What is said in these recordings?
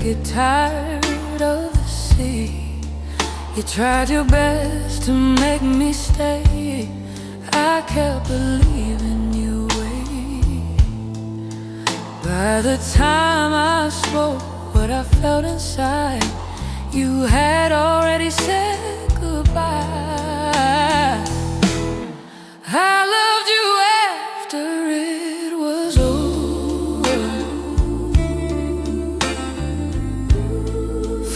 get tired of the sea. You tried your best to make me stay. I kept believing your way. By the time I spoke what I felt inside, you had already said goodbye. I loved you after it was over.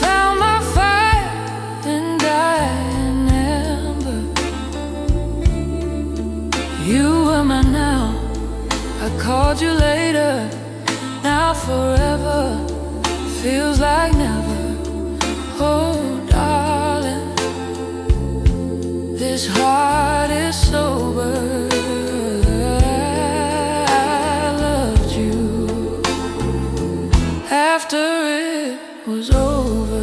Found my fire and dying ember. You were my now, I called you later. Now forever feels like never. Oh darling, this heart is sober. I loved you after it was over.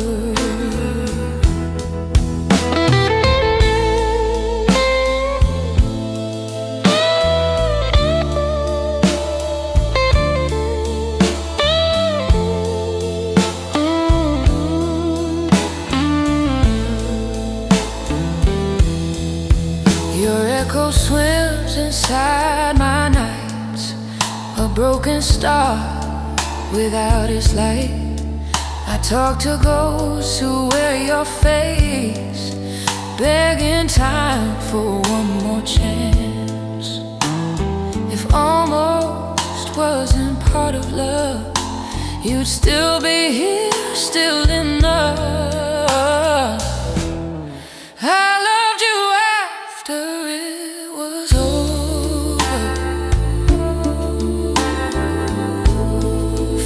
Your echo swims inside my nights, a broken star without its light. I talk to ghosts who wear your face, begging time for one more chance. If almost wasn't part of love, you'd still be here, still enough. I loved you after it was over.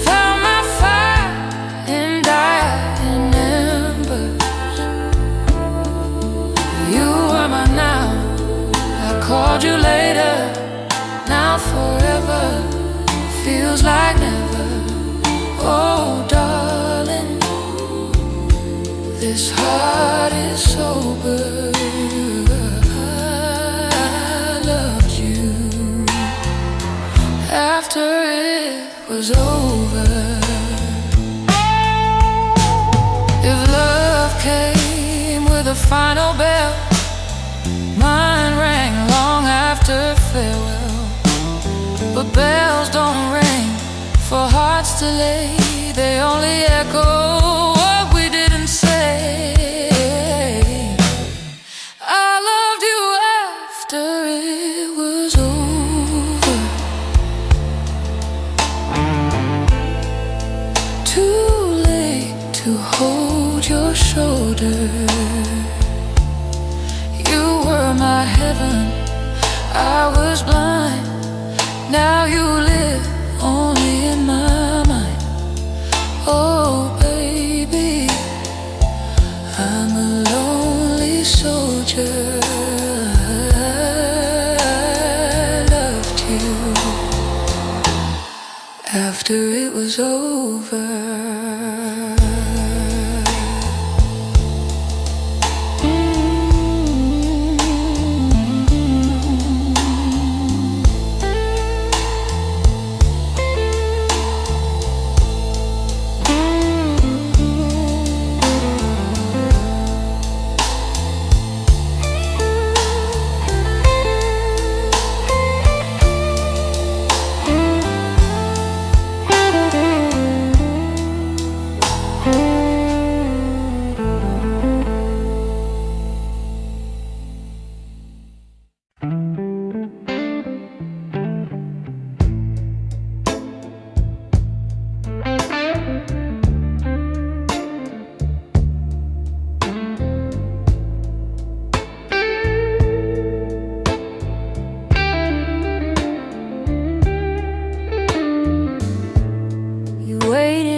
Found my fire in dying embers. You were my now, I called you later. Now forever feels like never. Oh darling, this heart is sober. After it was over. If love came with a final bell, mine rang long after farewell. But bells don't ring for hearts to lay, they only echo what we didn't say. I loved you after it was over. To hold your shoulder. You were my heaven, I was blind. Now you live only in my mind. Oh baby, I'm a lonely soldier. I loved you after it was over.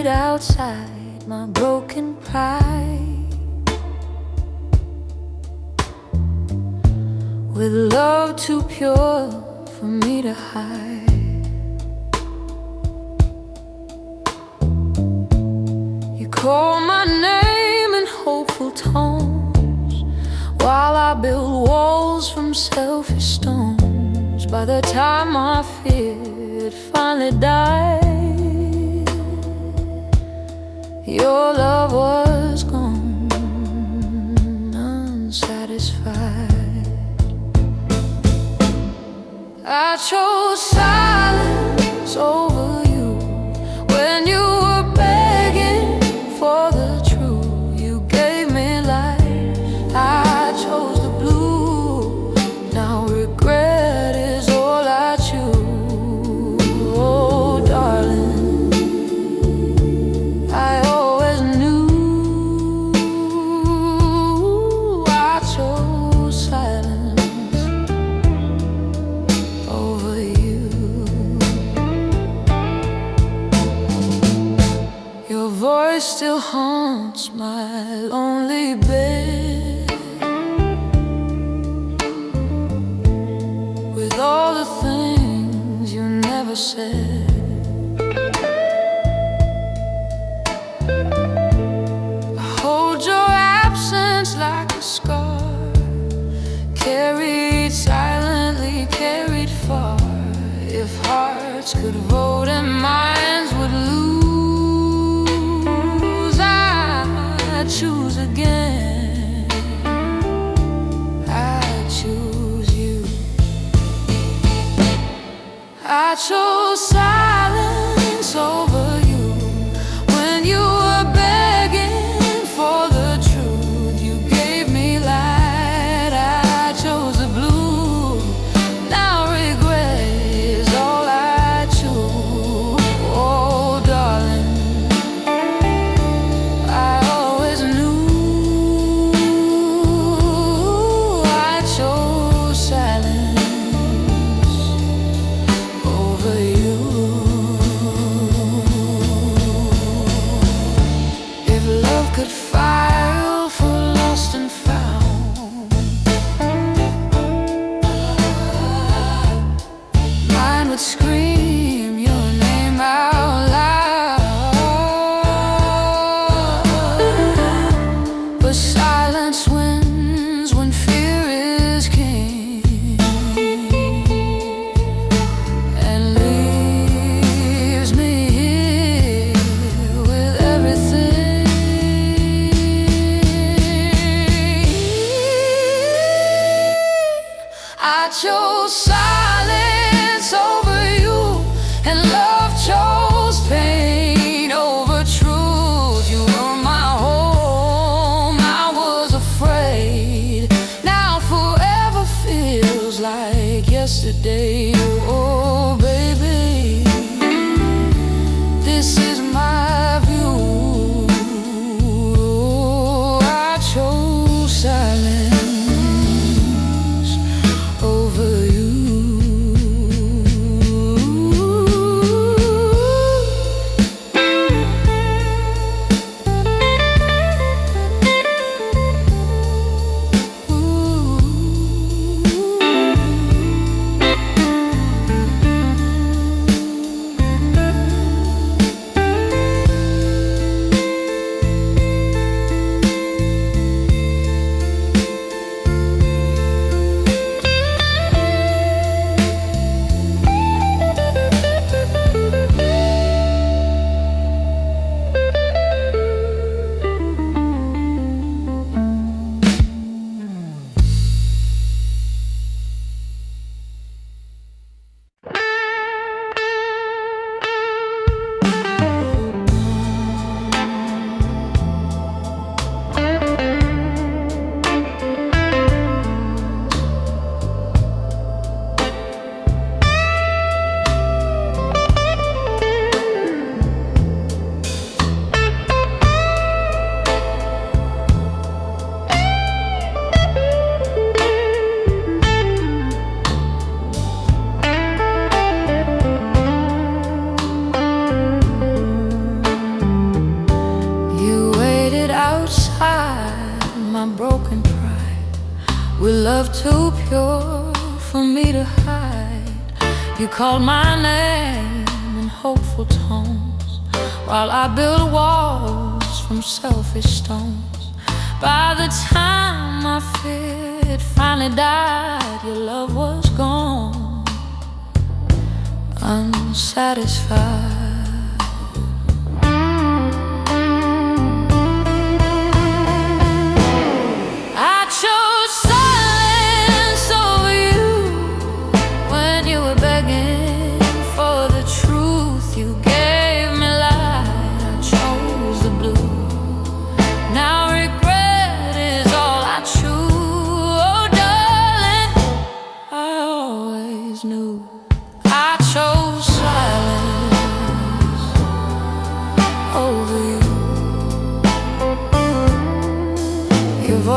Outside my broken pride, with love too pure for me to hide. You call my name in hopeful tones, while I build walls from selfish stones. By the time I feared finally died, Your love was gone, unsatisfied. I chose silence over you when you were begging for the truth. You gave me light, I chose the blue. Now regret is all I choose. Oh darling, I always knew I chose silence over you. Your voice still haunts my lonely bed, with all the things you never said. I hold your absence like a scar, carried silently, carried far. If hearts could vote and minds would lose, I'd choose again. I choose you. I chose silence over you when you were begging for the truth. You gave me light, I chose the blue. Now regret is all I choose. Oh darling, I always knew I chose silence over you. If love could file for lost and found, mine would scream your name out loud. But silence wins when fear is king, and leaves me here with everything. I chose silence over you, and love chose pain over truth. You were my home, I was afraid. Now forever feels like yesterday. Oh baby, this is my view. I chose silence over you. My broken pride, with love too pure for me to hide. You called my name in hopeful tones, while I built walls from selfish stones. By the time I feared finally died, your love was gone, unsatisfied.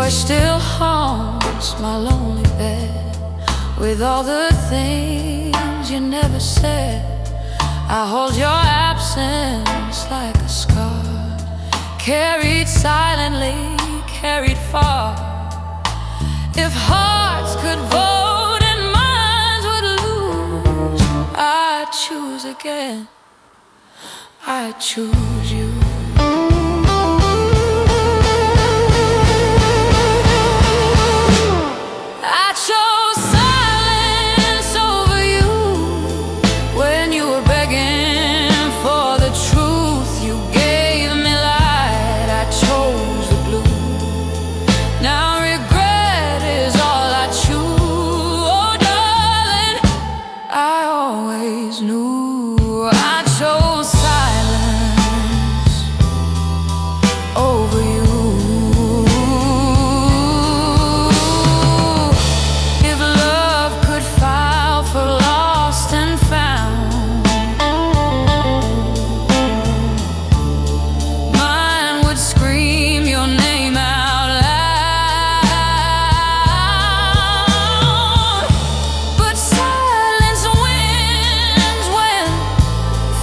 voice still haunts my lonely bed with all the things you never said. I hold your absence like a scar, carried silently, carried far. If hearts could vote and minds would lose, I'd choose again, I'd choose you. I chose silence over you when you were begging for the truth. You gave me light, I chose the blue. Now regret is all I choose. Oh darling, I always knew I chose silence over you. If love could file for lost and found, mine would scream your name out loud. But silence wins when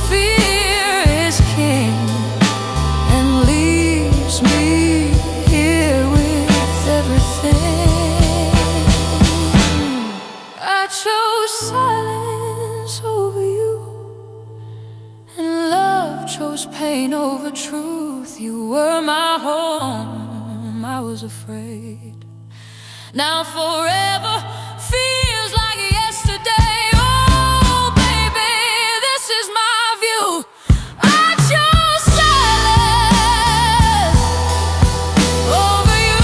fear is king, and leaves me here with everything. I chose silence over you, and love chose pain over truth. You were my home, I was afraid. Now forever feels like yesterday. Oh baby, this is my view. I chose silence over you.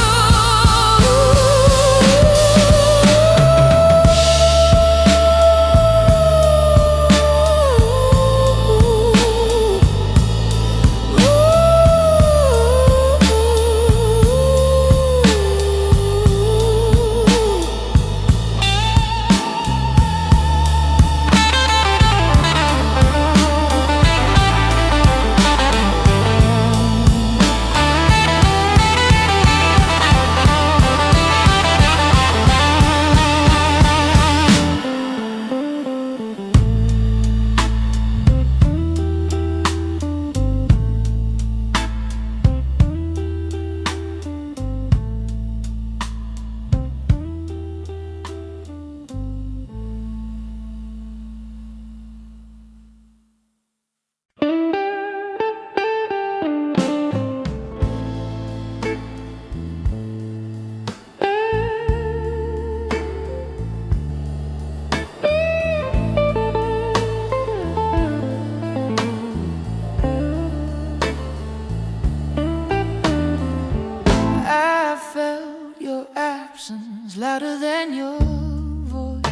I felt your absence louder than your voice.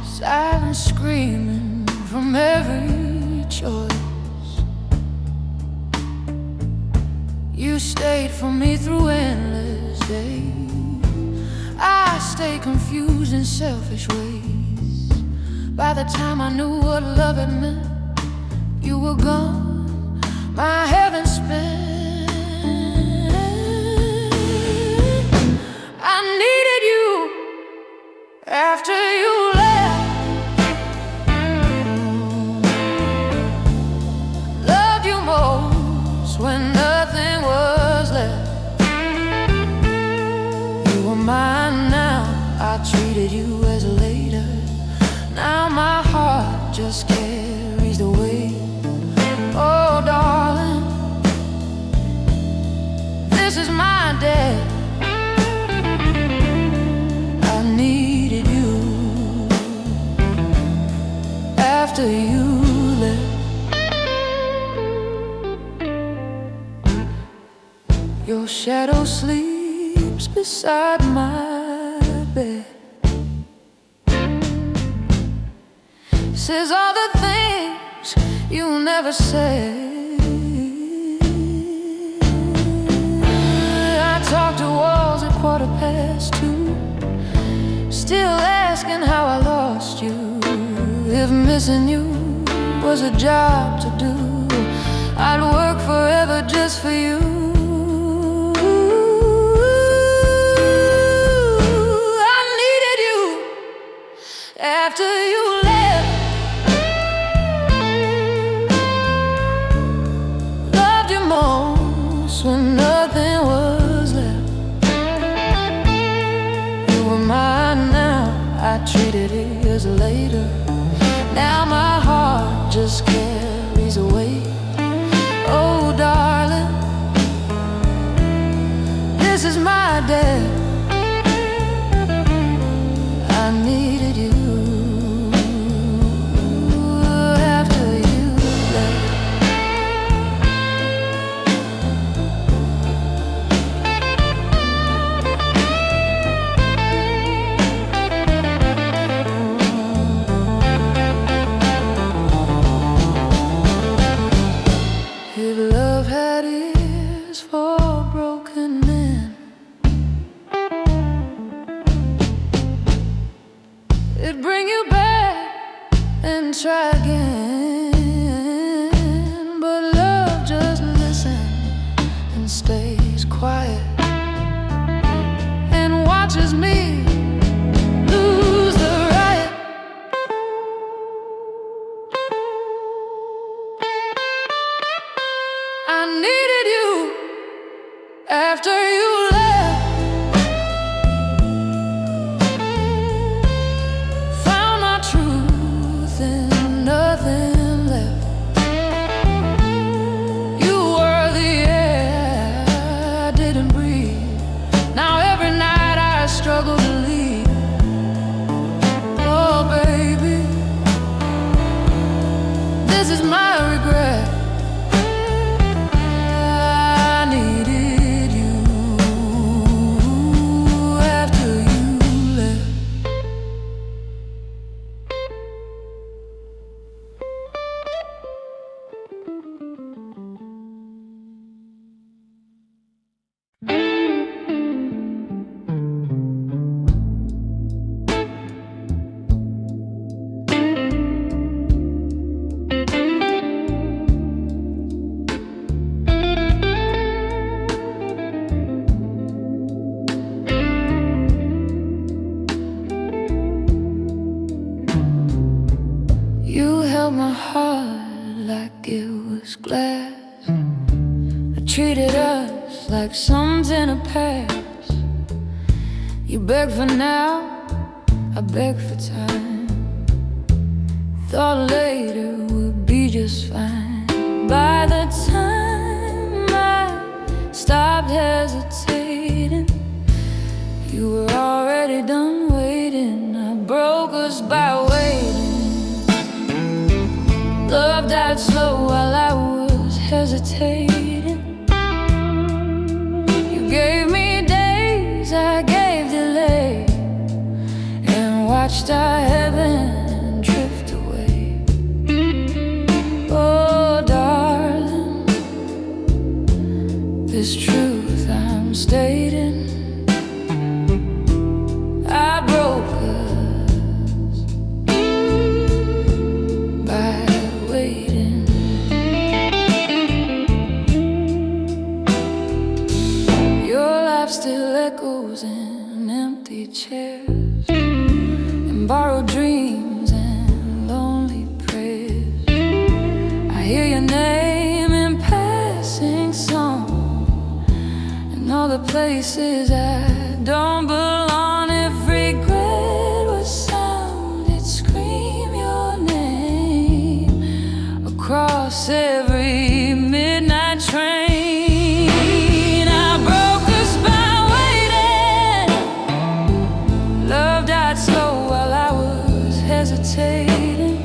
Silence screaming from every choice. You stayed for me through endless days. I stayed confused in selfish ways. By the time I knew what love had meant, you were gone, my heaven spent. I needed you after you left. Loved you most when nothing was left. You were mine now, I treated you as a later. Now my heart just carries the weight. Oh darling, this is my day. I needed you after you left. Your shadow sleeps beside my bed, says all the things you never said. I talk to walls at 2:15, still asking how I lost you. If missing you was a job to do, I'd work forever just just for you. I needed you after you left. Loved you most when nothing was left. You were mine now, I treated it years later. Now my heart just carries a weight. Oh darling, this is my death. I needed you after you left. If love had ears for broken men, it'd bring you back and try again. But love just listens and stays quiet and watches me lose the riot. I needed you after you left. Found my truth and nothing left. You were the air I didn't breathe. Now every night I struggle to leave. Oh baby, this is my regret. You held my heart like it was glass. I treated us like something to pass. You begged for now, I begged for time. Thought later would be just fine. By the time I stopped hesitating, you were already done waiting. I broke us by waiting. Love died slow while I was hesitating. You gave me days, I gave delay, and watched our heaven drift away. Oh darling, this truth I'm stating, I broke us by waiting. Your life still echoes in empty chairs and borrowed dreams and lonely prayers. I hear your name in passing song, and all the places I don't belong. If regret was sound, it'd scream your name across every midnight train. I broke us by waiting. Love died slow while I was hesitating.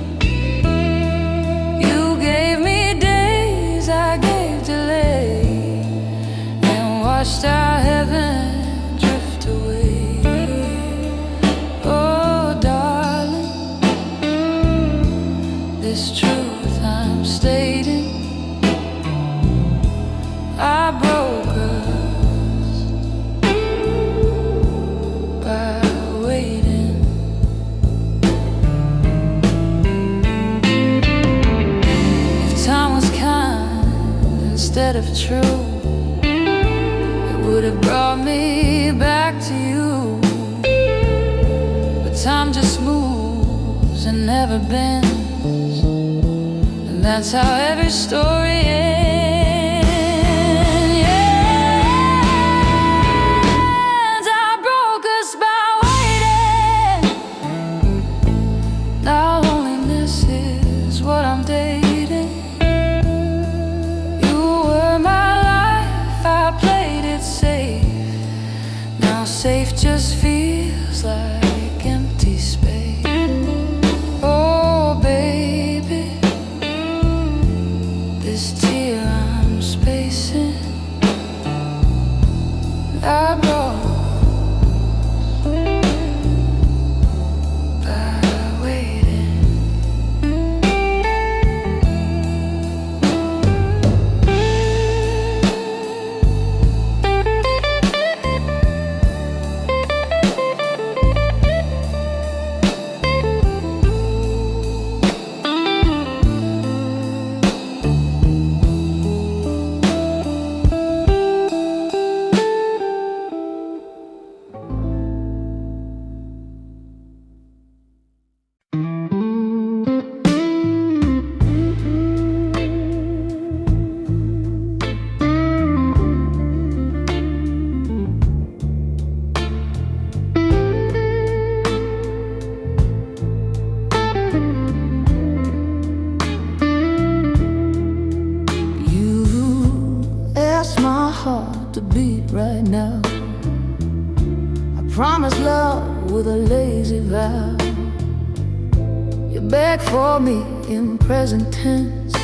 You gave me days, I gave delay, and watched our heaven drift away. Oh darling, this truth I'm stating, I broke us by waiting. If time was kind and instead of true. It would have brought me back to you. But time just moves and never bends, and that's how every story ends. I broke us by waiting. Now loneliness is what I'm dating. You were my life, I played it safe. Now safe just feels like empty space. Oh baby, this tear I'm spacing, I brought by waiting. Heart to beat right now. I promise love with a lazy vow. You beg for me in present tense.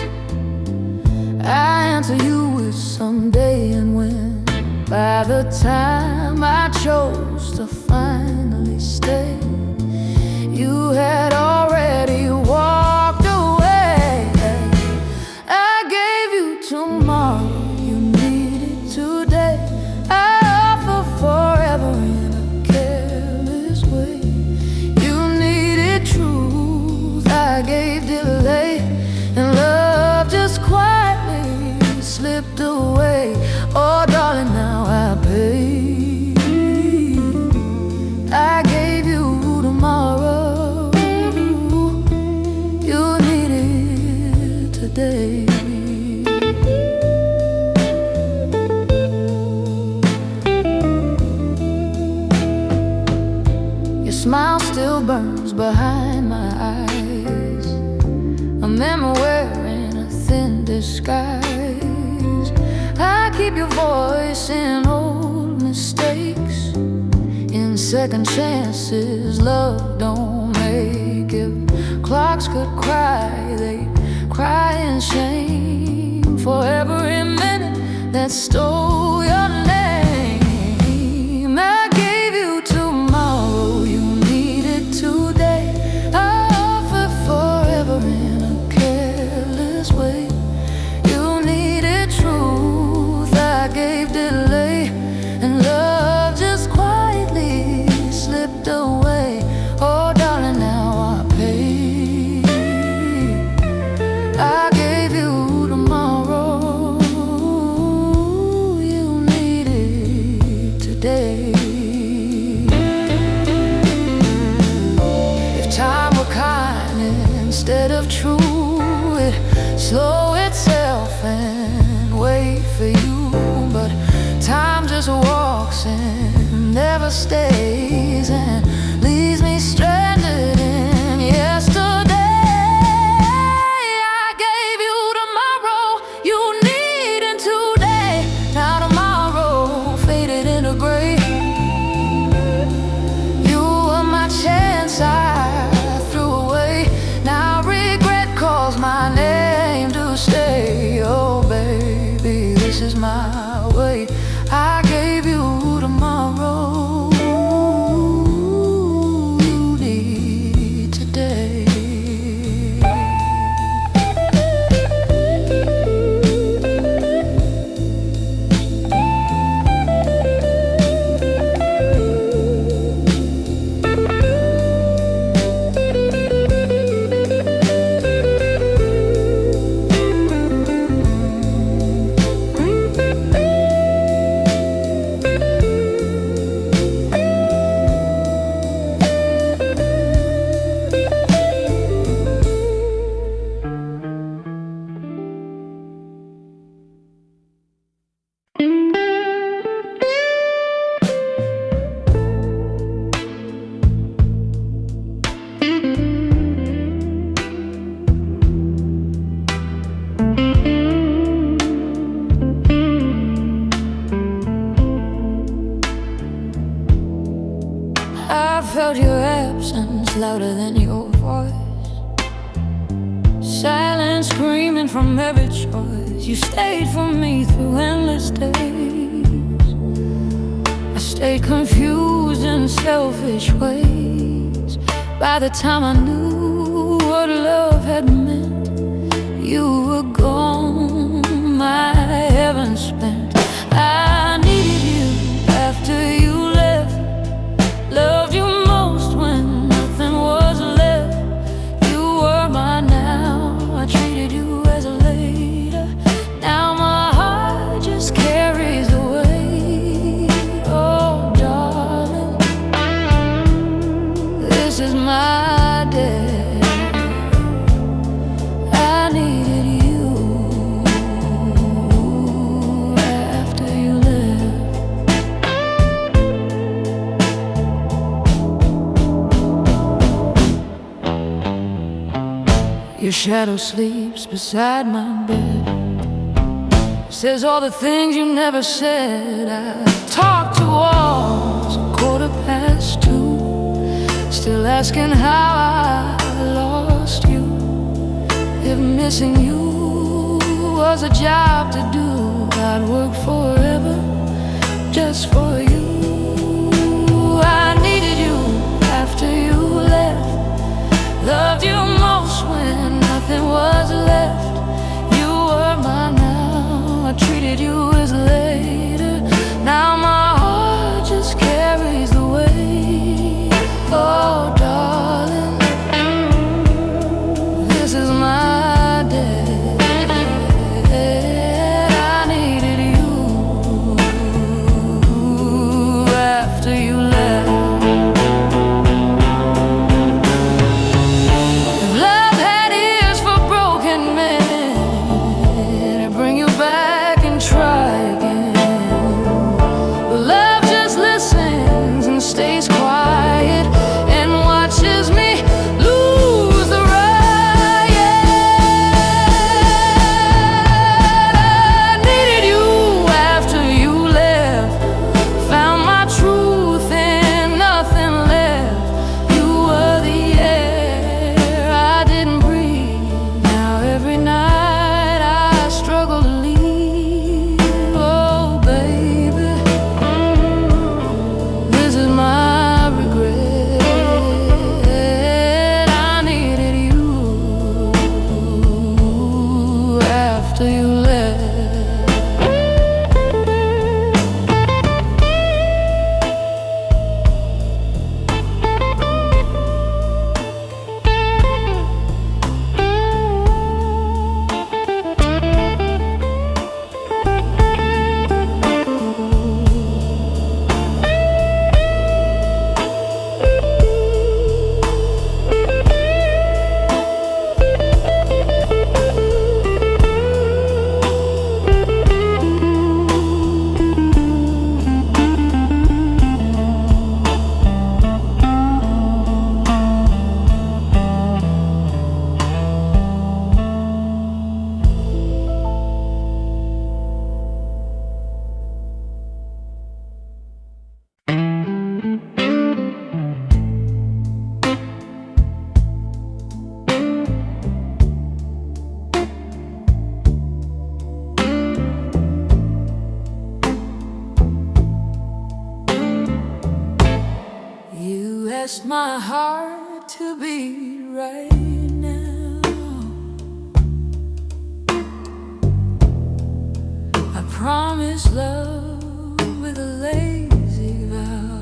I answer you with someday and when. By the time I chose to finally stay, you had already walked away. I gave you tomorrow, today. I offer forever in a careless way. You needed truth, I gave delay, and love just quietly slipped away. Oh darling, now I pay. I gave you tomorrow, you needed today. Smile still burns behind my eyes, a memory wearing a thin disguise. I keep your voice in old mistakes, in second chances love don't make. If clocks could cry, they cry in shame for every minute that stole your name. I gave you tomorrow, you today. I offer forever in a careless way. You needed truth, I gave delay, and love just quietly slipped away. Oh darling, now I pay. I gave you tomorrow, you needed today. Time were kind instead of true, it slow itself and wait for you. But time just walks and never stays, and leaves me stranded in yesterday. I gave you tomorrow, you needed today. Now tomorrow faded into gray. You were my chance, my name to stay. Oh baby, this is my way. I gave you tomorrow, you need today. felt your absence louder than your voice. Silence screaming from every choice. You stayed for me through endless days. I stayed confused in selfish ways. By the time I knew what love had meant, you were gone, my heaven spent. I needed you after you left. Loved you most when nothing was left. You were mine now, I treated you as a lady. Now my heart just carries the weight. Oh darling, this is my day. I needed you after you left. Your shadow sleeps beside my bed, says all the things you never said. I talk to walls 2:15, still asking how I lost you. If missing you was a job to do, I'd work forever just for you. I needed you after you left. Loved you most when nothing was left. You were mine now, I treated you as later. Now my heart just carries the weight. Oh darling, this is my day. I needed you after you left. If love had ears for broken men, I'd bring you back and try again. But love just listens and stays quiet and watches me lose the riot. I needed you after you left. Found my truth in nothing left. You were the air I didn't breathe. Now every night I struggle to leave. Oh baby, this is my regret. I needed you after you left. You asked my heart to beat right now. I promise love with a lazy vow.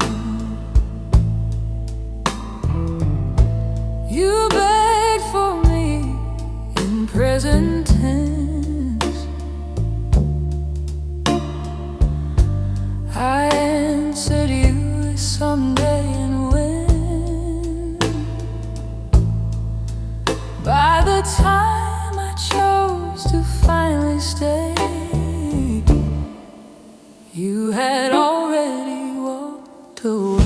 You begged for me in present tense. I answered you someday and when. By the time I chose to finally stay, you had already walked away.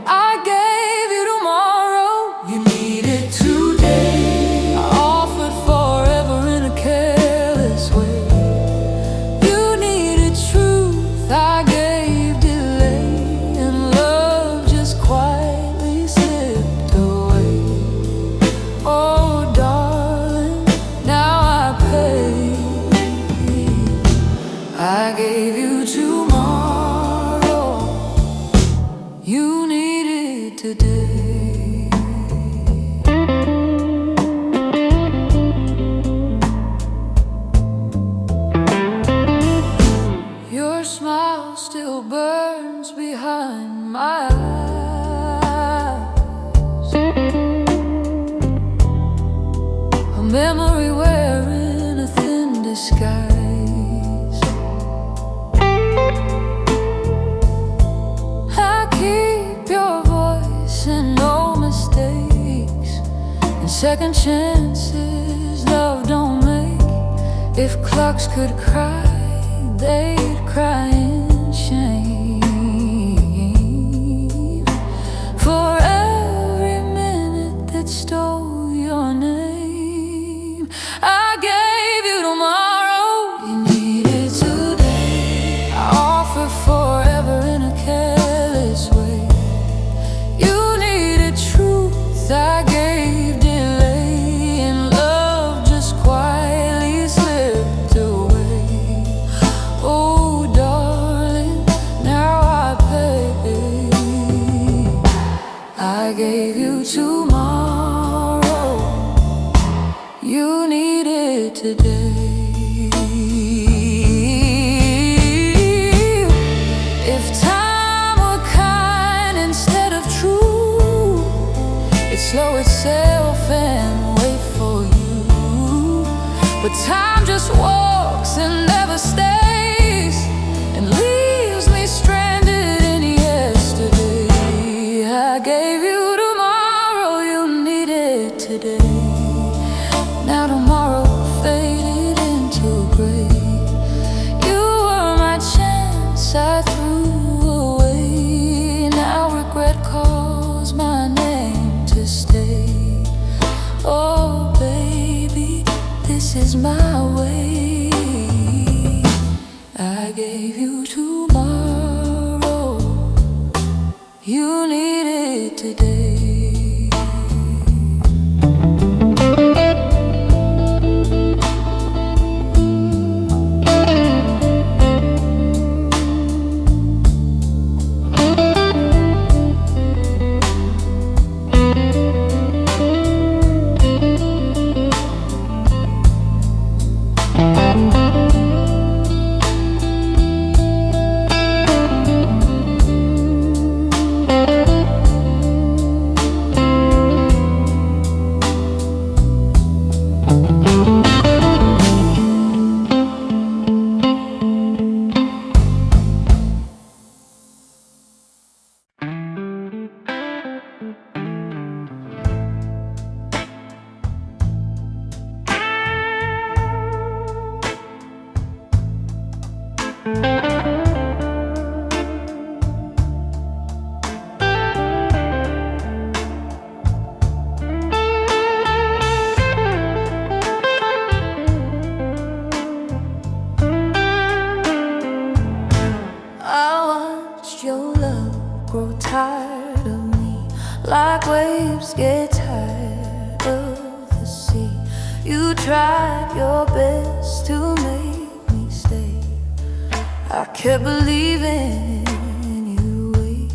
I gave you tomorrow, you needed today. I offered forever in a careless way. You needed memory wearing a thin disguise. I keep your voice and no mistakes, and second chances love don't make. If clocks could cry, they'd cry in shame for every minute that stole your name. I gave you tomorrow, you needed today. I offer forever in a careless way. You needed truth, I gave delay, and love just quietly slipped away. Oh darling, now I pay. I gave you tomorrow, you need it today. If time were kind instead of true, it'd slow itself and wait for you. But time just walks and never stays, and leaves me stranded in yesterday. I gave you tomorrow, you need it today. Now tomorrow faded into gray. You were my chance I threw away. Now regret calls my name to stay. Oh baby, this is my way. I gave you tomorrow, you need it today. Grow tired of me, like waves get tired of the sea. You tried your best to make me stay. I kept believing you'd wait.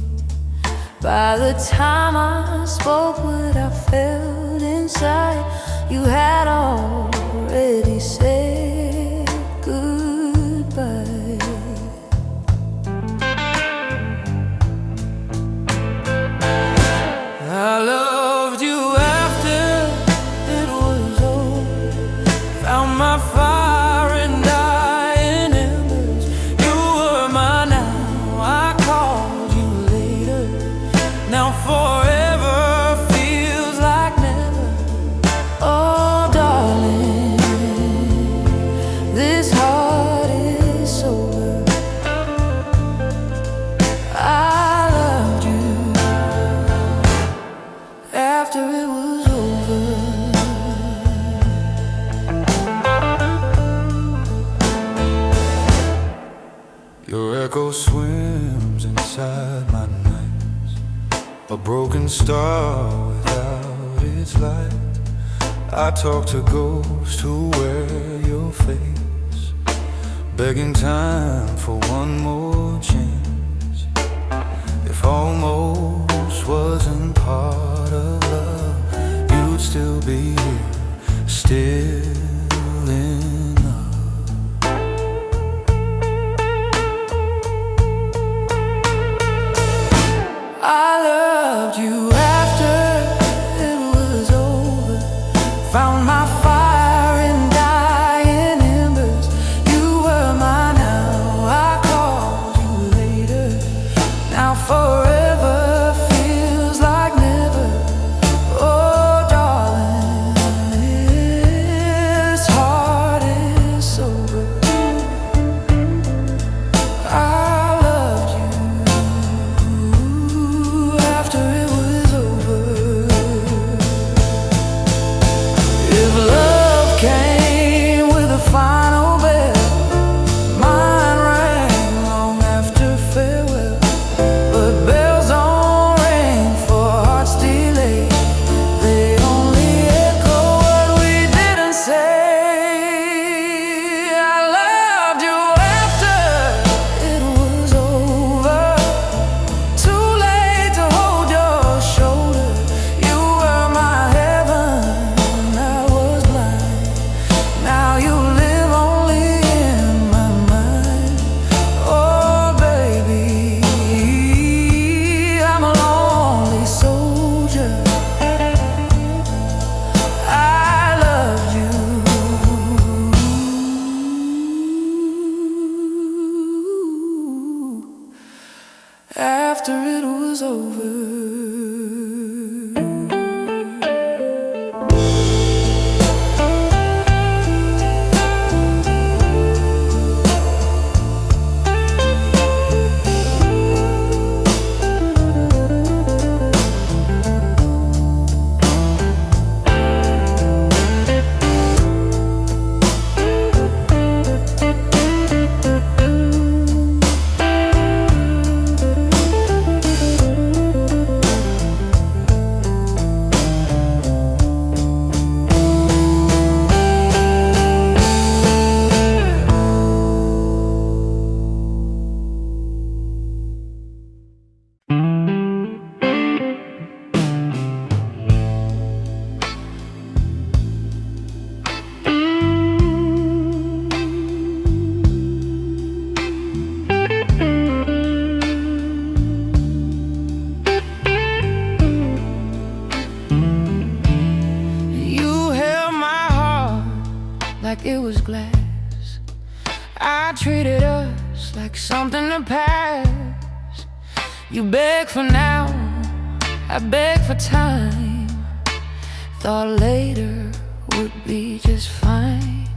By the time I spoke what I felt inside, you had already said goodbye. I loved you after it was over, found my fire and dying embers. You were mine, now I called you later. Now forever feels like never. Oh darling, this heart is sober. I loved you after it was over. Your echo swims inside my nights, a broken star without its light. I talk to ghosts who wear your face, begging time for one more chance. If almost wasn't part of love, you'd still be here, still in love. I loved you after it was over, found my fire like it was glass. I treated us like something to pass. You beg for now, I beg for time. Thought later would be just fine.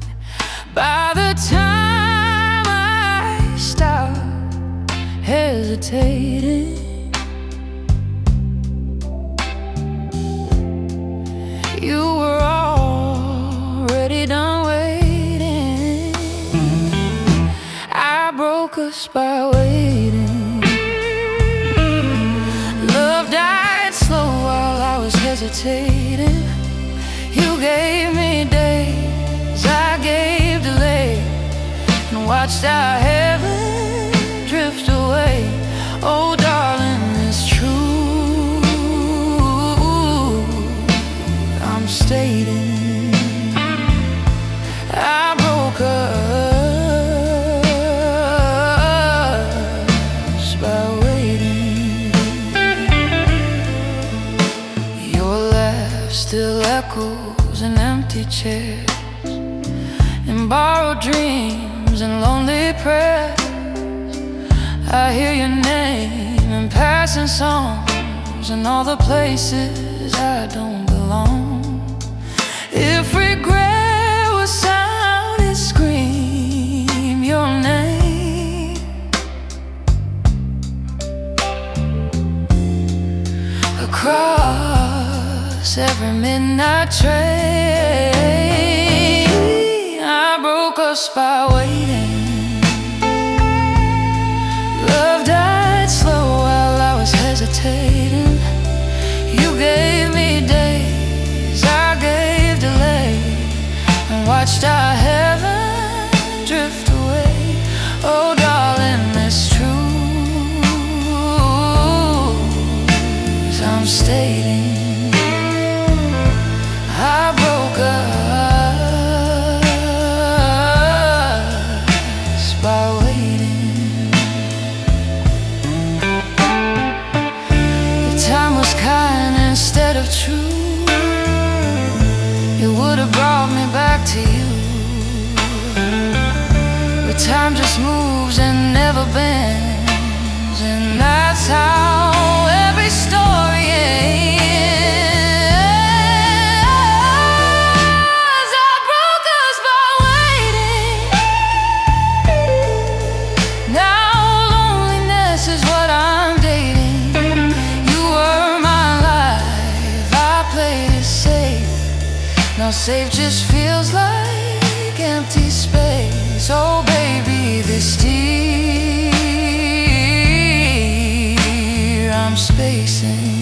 By the time I stopped hesitating, you were already done waiting. I broke us by waiting. Love died slow while I was hesitating. You gave me days, I gave delay, and watched our heaven drift away. Oh darling, it's true, I'm stating I broke us by waiting. Your laugh still echoes in empty chairs, in borrowed dreams and lonely prayers. I hear your name in passing songs, in all the places I don't belong. If regret was sound, it scream your name. Across every midnight train, I broke us by waiting. Love died slow while I was hesitating. You gave me days, I gave delay, and watched our heaven drift away. Oh darling, it's true, as I'm stating I broke us by waiting. If time was kind instead of true, it would have brought me back to you. But time just moves and never bends, and that's how every story ends. I broke us by waiting. Now loneliness is what I'm dating. You were my life, I played it safe. Now safe just feels like empty space. Oh baby, this tear I'm spacing.